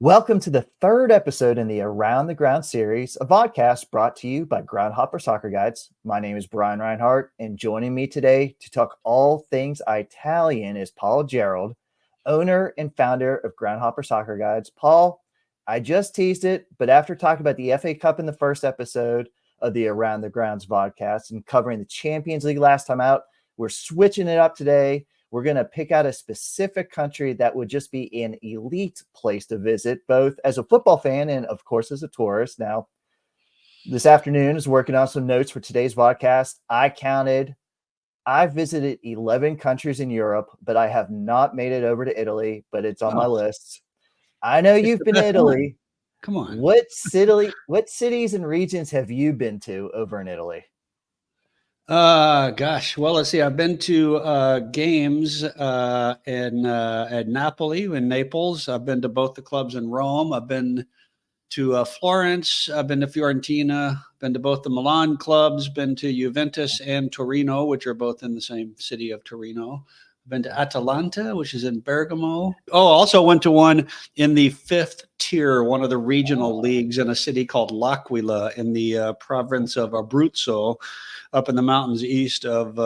Welcome to the third episode in the Around the Ground series, a vodcast brought to you by Groundhopper Guides. My name is Brian Reinhardt, and joining me today to talk all things Italian is Paul Gerald, owner and founder of Groundhopper Guides. Paul, I just teased it, but after talking about the FA Cup in the first episode of the Around the Grounds vodcast and covering the Champions League last time out, we're switching it up today. We're going to pick out a specific country that would just be an elite place to visit, both as a football fan and, of course, as a tourist. Now, this afternoon is working on some notes for today's podcast. I visited 11 countries in Europe, but I have not made it over to Italy, but it's on my list. I know you've been to Italy. Come on. What cities and regions have you been to over in Italy? Gosh. Well, let's see. I've been to games at Napoli, in Naples. I've been to both the clubs in Rome. I've been to Florence. I've been to Fiorentina. Been to both the Milan clubs. Been to Juventus and Torino, which are both in the same city of Torino. Been to Atalanta, which is in Bergamo. Oh, also went to one in the fifth tier, one of the regional leagues in a city called L'Aquila in the province of Abruzzo, up in the mountains east of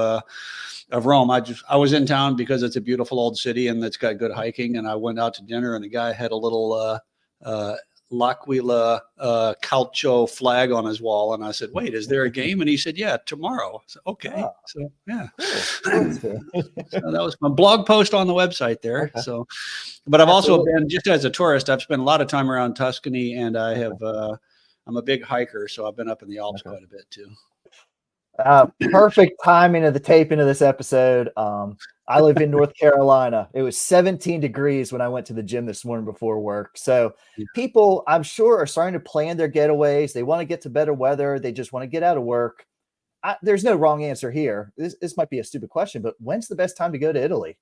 Rome. I was in town because it's a beautiful old city and it's got good hiking. And I went out to dinner and the guy had a little L'Aquila calcio flag on his wall, and I said, "Wait, is there a game?" And he said, "Yeah, tomorrow." I said, "Okay." So yeah, Cool. so that was my blog post on the website there. Okay. So, but I've also been, just as a tourist, I've spent a lot of time around Tuscany, and I have I'm a big hiker, so I've been up in the Alps quite a bit too. Perfect timing of the taping of this episode. I live in North Carolina. It was 17 degrees when I went to the gym this morning before work. So people, I'm sure, are starting to plan their getaways. They want to get to better weather. They just want to get out of work. There's no wrong answer here. This might be a stupid question, but when's the best time to go to Italy?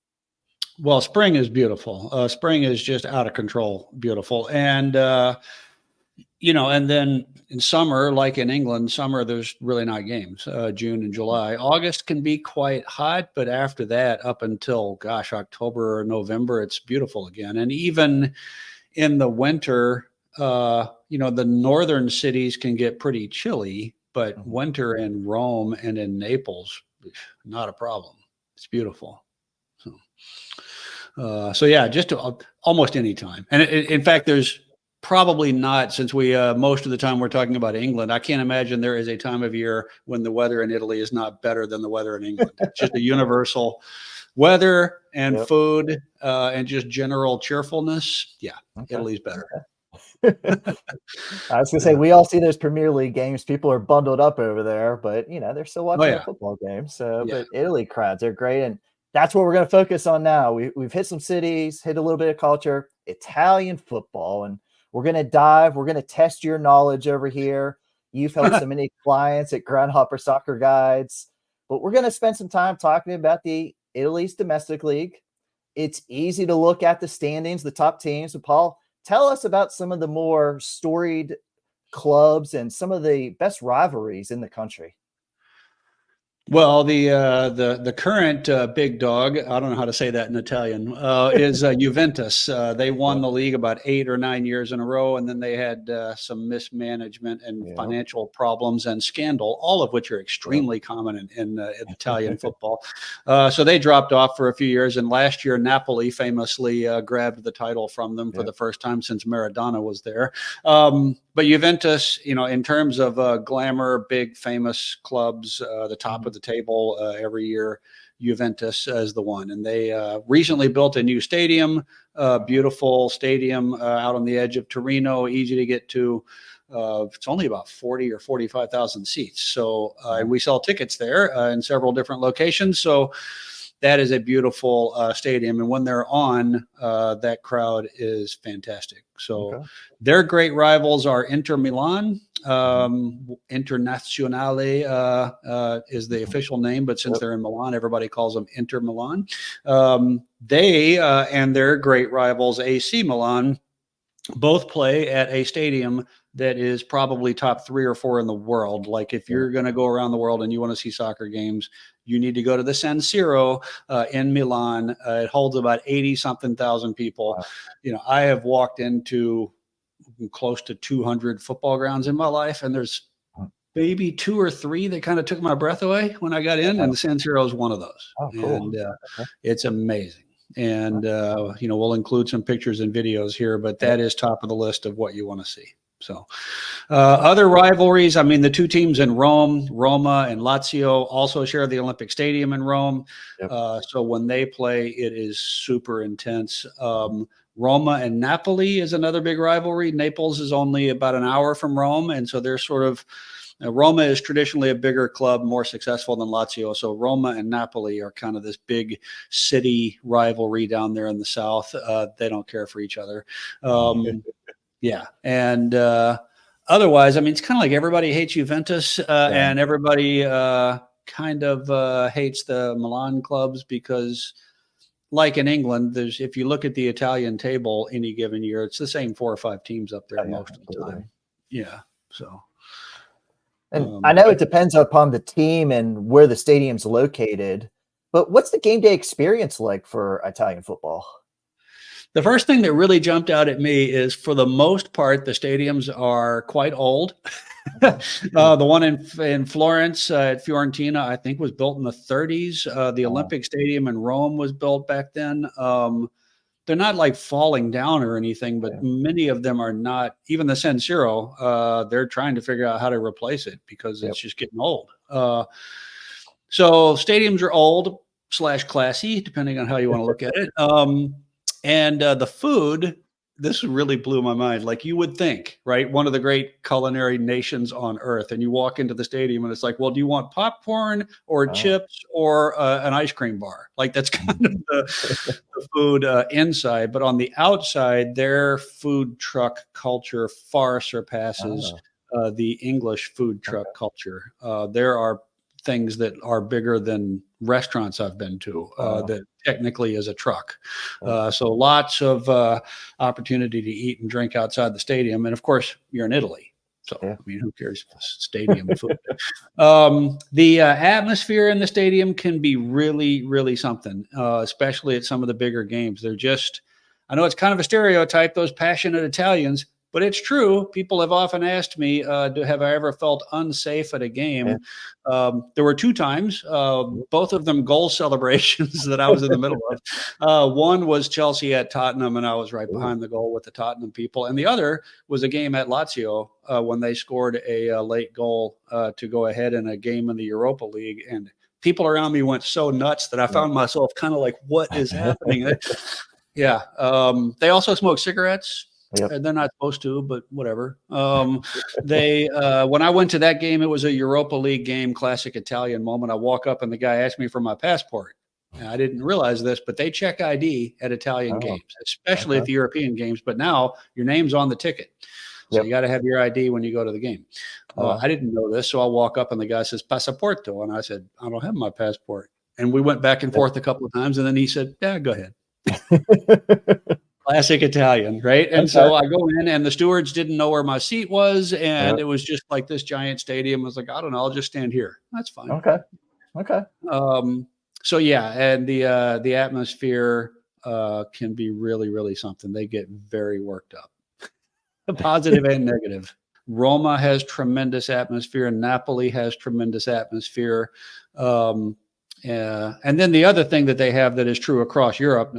Well, spring is beautiful. Spring is just out of control beautiful. And, and then in summer, like in England, summer, there's really not games, June and July. August can be quite hot, but after that, up until, October or November, it's beautiful again. And even in the winter, the northern cities can get pretty chilly, but winter in Rome and in Naples, not a problem. It's beautiful. So yeah, just almost any time. And in fact, there's probably not, since we most of the time we're talking about England. I can't imagine there is a time of year when the weather in Italy is not better than the weather in England. It's just a universal weather and food and just general cheerfulness. Yeah, Italy's better. I was gonna say, we all see those Premier League games. People are bundled up over there, but they're still watching the football game. So, but Italy crowds, they're great, and that's what we're going to focus on now. We've hit some cities, hit a little bit of culture, Italian football, and we're going to test your knowledge over here. You've helped so many clients at Groundhopper Guides, but we're going to spend some time talking about the Italy's domestic league. It's easy to look at the standings, the top teams. So Paul, tell us about some of the more storied clubs and some of the best rivalries in the country. Well, the current big dog, I don't know how to say that in Italian, is Juventus. They won the league about 8 or 9 years in a row, and then they had some mismanagement and financial problems and scandal, all of which are extremely common in Italian football. So they dropped off for a few years, and last year Napoli famously grabbed the title from them for the first time since Maradona was there. But Juventus, in terms of glamour, big famous clubs, the top of the table every year, Juventus is the one. And they recently built a new stadium, beautiful stadium out on the edge of Torino, easy to get to. It's only about 40 or 45,000 seats. So and we sell tickets there in several different locations. So that is a beautiful stadium. And when they're on, that crowd is fantastic. So their great rivals are Inter Milan. Internazionale is the official name, but since they're in Milan, everybody calls them Inter Milan. They and their great rivals, AC Milan, both play at a stadium that is probably top 3 or 4 in the world. Like if you're going to go around the world and you want to see soccer games, you need to go to the San Siro in Milan. It holds about 80 something thousand people. Wow. You know, I have walked into close to 200 football grounds in my life, and there's maybe 2 or 3 that kind of took my breath away when I got in, and the San Siro is one of those. Oh, cool. And it's amazing. And you know, we'll include some pictures and videos here, but that is top of the list of what you want to see. So other rivalries, I mean, the 2 teams in Rome, Roma and Lazio, also share the Olympic Stadium in Rome. So when they play, it is super intense. Roma and Napoli is another big rivalry. Naples is only about an hour from Rome, and so they're sort of Roma is traditionally a bigger club, more successful than Lazio. So Roma and Napoli are kind of this big city rivalry down there in the south. They don't care for each other. Yeah. And otherwise, I mean, it's kind of like everybody hates Juventus and everybody kind of hates the Milan clubs because, like in England, if you look at the Italian table any given year, it's the same 4 or 5 teams up there most of the time. Yeah. So. And I know it depends upon the team and where the stadium's located, but what's the game day experience like for Italian football? The first thing that really jumped out at me is, for the most part, the stadiums are quite old. The one in Florence at Fiorentina, I think, was built in the 30s. The Olympic Stadium in Rome was built back then. They're not like falling down or anything, but many of them are not. Even the San Siro, they're trying to figure out how to replace it because it's just getting old. So stadiums are old / classy, depending on how you want to look at it. And the food, this really blew my mind. Like, you would think, right, one of the great culinary nations on earth, and you walk into the stadium and it's like, well, do you want popcorn or chips or an ice cream bar? Like, that's kind of the food inside. But on the outside, their food truck culture far surpasses the English food truck culture. There are things that are bigger than restaurants I've been to that technically is a truck. So lots of opportunity to eat and drink outside the stadium. And of course, you're in Italy. So, I mean, who cares if it's stadium food? The atmosphere in the stadium can be really, really something, especially at some of the bigger games. They're just, I know it's kind of a stereotype, those passionate Italians, but it's true. People have often asked me, have I ever felt unsafe at a game? There were 2 times, both of them goal celebrations that I was in the middle of. One was Chelsea at Tottenham, and I was right behind the goal with the Tottenham people. And the other was a game at Lazio when they scored a late goal to go ahead in a game in the Europa League. And people around me went so nuts that I found myself kind of like, what is happening? Yeah. They also smoke cigarettes. They're not supposed to, but whatever. They when I went to that game, it was a Europa League game, classic Italian moment. I walk up and the guy asked me for my passport. And I didn't realize this, but they check ID at Italian games, especially at the European games. But now your name's on the ticket. So you got to have your ID when you go to the game. I didn't know this. So I walk up and the guy says, "Passaporto." And I said, "I don't have my passport." And we went back and forth a couple of times. And then he said, "Yeah, go ahead." Classic Italian, right? And so I go in, and the stewards didn't know where my seat was, and it was just like this giant stadium. I was like, I don't know, I'll just stand here. That's fine. Okay. So yeah, and the atmosphere can be really, really something. They get very worked up, positive and negative. Roma has tremendous atmosphere, and Napoli has tremendous atmosphere. And then the other thing that they have that is true across Europe,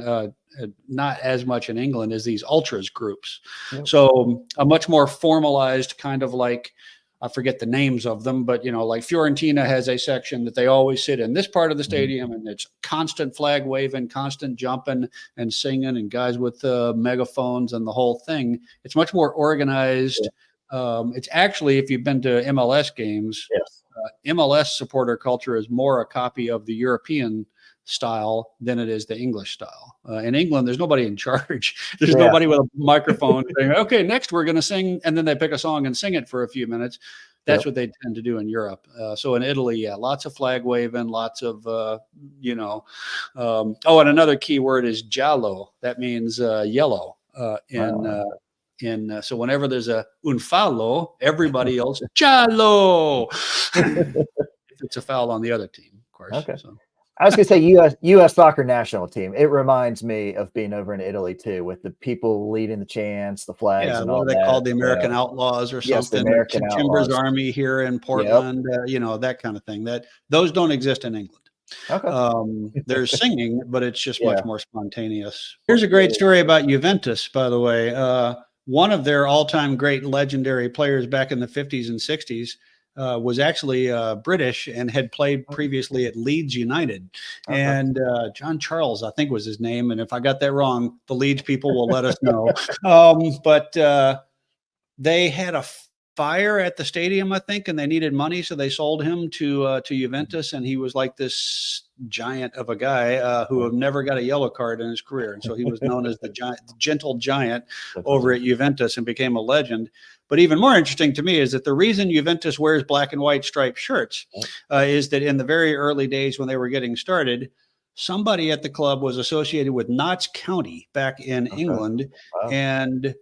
not as much in England, is these ultras groups. So a much more formalized kind of like, I forget the names of them, but, you know, like Fiorentina has a section that they always sit in this part of the stadium, and it's constant flag waving, constant jumping and singing, and guys with megaphones and the whole thing. It's much more organized. It's actually, if you've been to MLS games, MLS supporter culture is more a copy of the European style than it is the English style. In England, there's nobody in charge. There's nobody with a microphone saying, okay, next we're going to sing. And then they pick a song and sing it for a few minutes. That's what they tend to do in Europe. So in Italy, lots of flag waving, lots of, and another key word is giallo. That means yellow So whenever there's un fallo, everybody else giallo. If it's a foul on the other team, of course. Okay. So. I was going to say U.S. soccer national team. It reminds me of being over in Italy too, with the people leading the chants, the flags, Yeah, and what all are they that. called? The American Outlaws or Yes, the something? Or American Timbers Outlaws. Army here in Yep. Portland, that kind of thing. Those don't exist in England. Okay. There's singing, but it's just much Yeah. more spontaneous. Here's a great story about Juventus, by the way. One of their all-time great legendary players back in the 50s and 60s was actually British and had played previously at Leeds United. Okay. And John Charles, I think, was his name. And if I got that wrong, the Leeds people will let us know. But they had a fire at the stadium, I think, and they needed money, so they sold him to Juventus, and he was like this giant of a guy who never got a yellow card in his career, and so he was known as the gentle giant over at Juventus and became a legend. But even more interesting to me is that the reason Juventus wears black and white striped shirts is that in the very early days when they were getting started, somebody at the club was associated with Notts County back in England and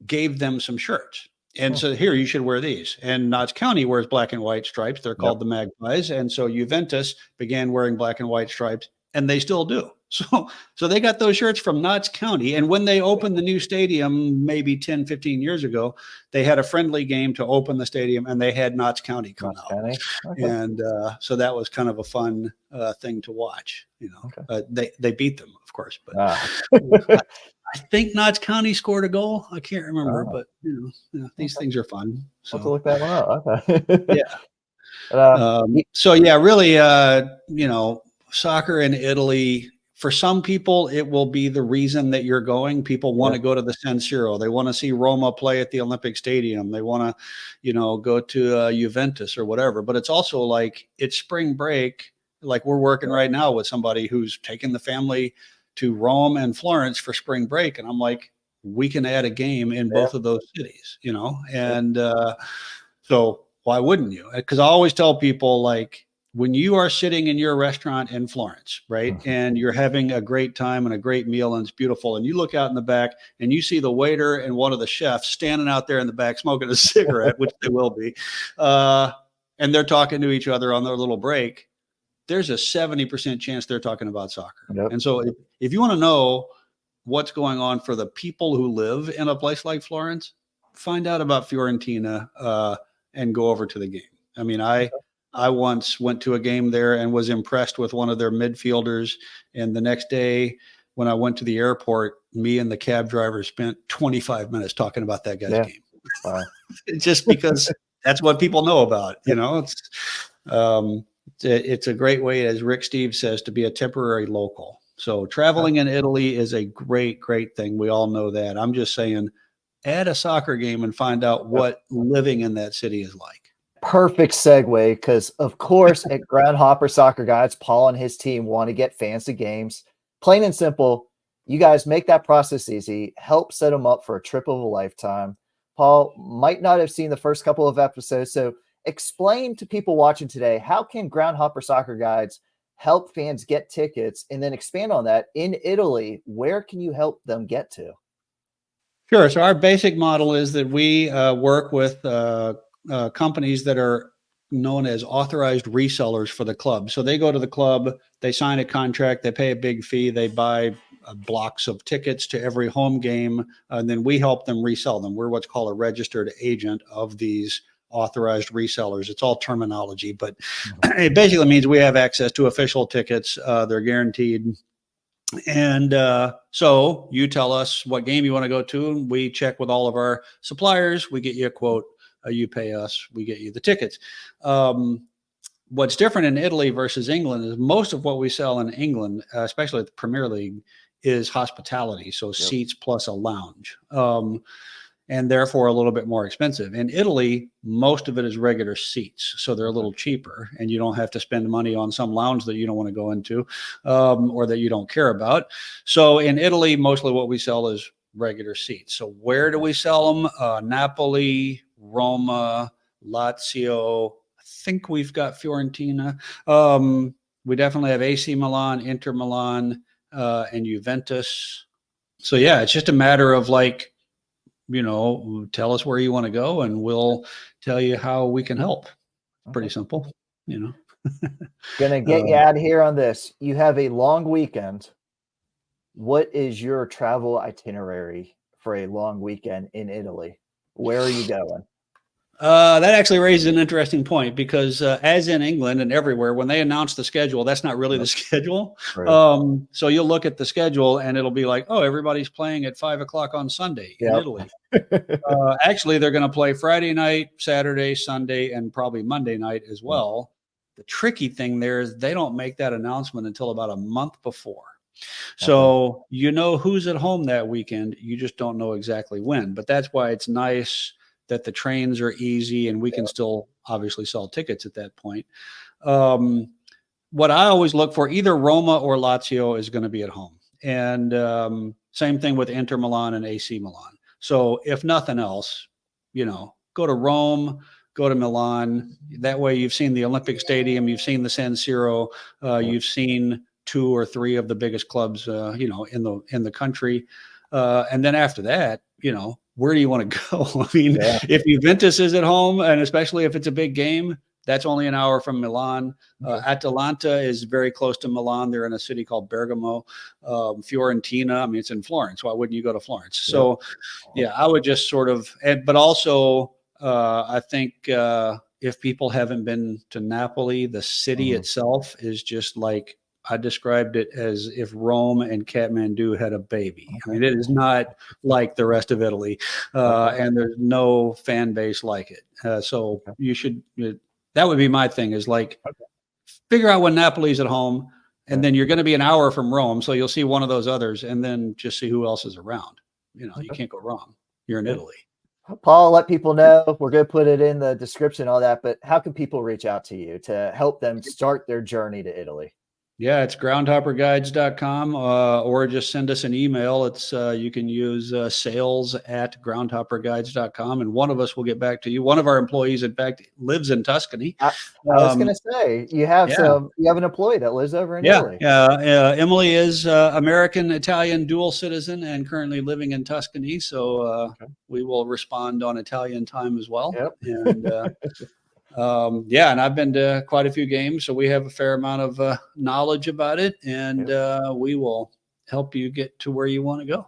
gave them some shirts. And so here, you should wear these. And Notts County wears black and white stripes. They're called the Magpies. And so Juventus began wearing black and white stripes, and they still do. So they got those shirts from Notts County. And when they opened the new stadium, maybe 10, 15 years ago, they had a friendly game to open the stadium, and they had Notts County come out. Okay. And so that was kind of a fun thing to watch. They beat them, of course, but I think Notts County scored a goal. I can't remember, but these things are fun. So I'll have to look that one up. Okay. Yeah. So yeah, really, soccer in Italy, for some people, it will be the reason that you're going. People want to go to the San Siro. They want to see Roma play at the Olympic Stadium. They want to, go to Juventus or whatever. But it's also like it's spring break. Like we're working right now with somebody who's taking the family to Rome and Florence for spring break. And I'm like, we can add a game in both of those cities, and so why wouldn't you? Because I always tell people, like, when you are sitting in your restaurant in Florence, right, and you're having a great time and a great meal and it's beautiful, and you look out in the back and you see the waiter and one of the chefs standing out there in the back smoking a cigarette, which they will be, and they're talking to each other on their little break, there's a 70% chance they're talking about soccer. And so if you want to know what's going on for the people who live in a place like Florence, find out about Fiorentina and go over to the game. I mean, I once went to a game there and was impressed with one of their midfielders. And the next day when I went to the airport, me and the cab driver spent 25 minutes talking about that guy's game. Wow. Just because that's what people know about, it's a great way, as Rick Steve says, to be a temporary local. So traveling in Italy is a great, great thing. We all know that. I'm just saying, add a soccer game and find out what living in that city is like. Perfect segue, because of course at Groundhopper Soccer Guides, Paul and his team want to get fans to games. Plain and simple, you guys make that process easy, help set them up for a trip of a lifetime. Paul might not have seen the first couple of episodes, so explain to people watching today, how can Groundhopper Soccer Guides help fans get tickets, and then expand on that in Italy? Where can you help them get to? Sure. So our basic model is that we work with companies that are known as authorized resellers for the club. So they go to the club, they sign a contract, they pay a big fee, they buy blocks of tickets to every home game, and then we help them resell them. We're what's called a registered agent of these authorized resellers. It's all terminology, but it basically means we have access to official tickets. They're guaranteed. And so you tell us what game you want to go to, and we check with all of our suppliers. We get you a quote. You pay us. We get you the tickets. What's different in Italy versus England is most of what we sell in England, especially at the Premier League, is hospitality. So seats plus a lounge. And therefore a little bit more expensive. In Italy, most of it is regular seats, so they're a little cheaper, and you don't have to spend money on some lounge that you don't want to go into or that you don't care about. So in Italy, mostly what we sell is regular seats. So where do we sell them? Napoli, Roma, Lazio. I think we've got Fiorentina. We definitely have AC Milan, Inter Milan, and Juventus. So yeah, it's just a matter of like, tell us where you want to go and we'll tell you how we can help. Pretty Okay. simple, Gonna get you out of here on this. You have a long weekend. What is your travel itinerary for a long weekend in Italy? Where are you going? That actually raises an interesting point because, as in England and everywhere, when they announce the schedule, that's not really the Yep. schedule. True. So you'll look at the schedule and it'll be like, oh, everybody's playing at 5 o'clock on Sunday in Yep. Italy. Actually, they're going to play Friday night, Saturday, Sunday, and probably Monday night as well. The tricky thing there is they don't make that announcement until about a month before. So who's at home that weekend. You just don't know exactly when. But that's why it's nice that the trains are easy and we can still obviously sell tickets at that point. What I always look for, either Roma or Lazio is going to be at home. And same thing with Inter Milan and AC Milan. So if nothing else, go to Rome, go to Milan. That way you've seen the Olympic Stadium, you've seen the San Siro, you've seen 2 or 3 of the biggest clubs, in the country. And then after that, where do you want to go? I mean, if Juventus is at home, and especially if it's a big game, that's only an hour from Milan. Atalanta is very close to Milan. They're in a city called Bergamo. Fiorentina, I mean, it's in Florence. Why wouldn't you go to Florence? So, I would just sort of, but also, I think if people haven't been to Napoli, the city itself is just like, I described it as if Rome and Kathmandu had a baby. I mean, it is not like the rest of Italy, and there's no fan base like it. So you should, that would be my thing, is like, figure out when Napoli's at home, and then you're going to be an hour from Rome. So you'll see one of those others, and then just see who else is around. You can't go wrong. You're in Italy. Paul, let people know. We're going to put it in the description, all that, but how can people reach out to you to help them start their journey to Italy? Yeah, it's groundhopperguides.com, or just send us an email. It's you can use sales@groundhopperguides.com, and one of us will get back to you. One of our employees, in fact, lives in Tuscany. I was going to say, you have an employee that lives over in Italy. Emily is American Italian dual citizen and currently living in Tuscany. So we will respond on Italian time as well. And and I've been to quite a few games, so we have a fair amount of knowledge about it, and we will help you get to where you want to go.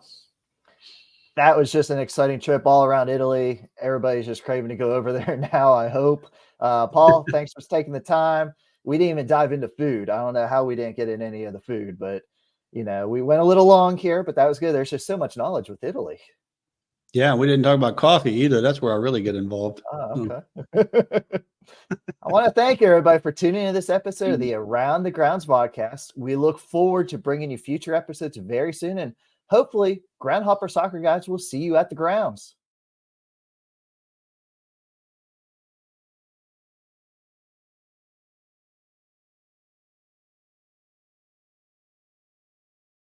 That was just an exciting trip all around Italy. Everybody's just craving to go over there now, I hope. Paul, thanks for taking the time. We didn't even dive into food. I don't know how we didn't get in any of the food, but we went a little long here, but that was good. There's just so much knowledge with Italy. Yeah, we didn't talk about coffee either. That's where I really get involved. Oh, okay. I want to thank everybody for tuning in to this episode of the Around the Grounds podcast. We look forward to bringing you future episodes very soon, and hopefully Groundhopper Soccer Guides will see you at the grounds.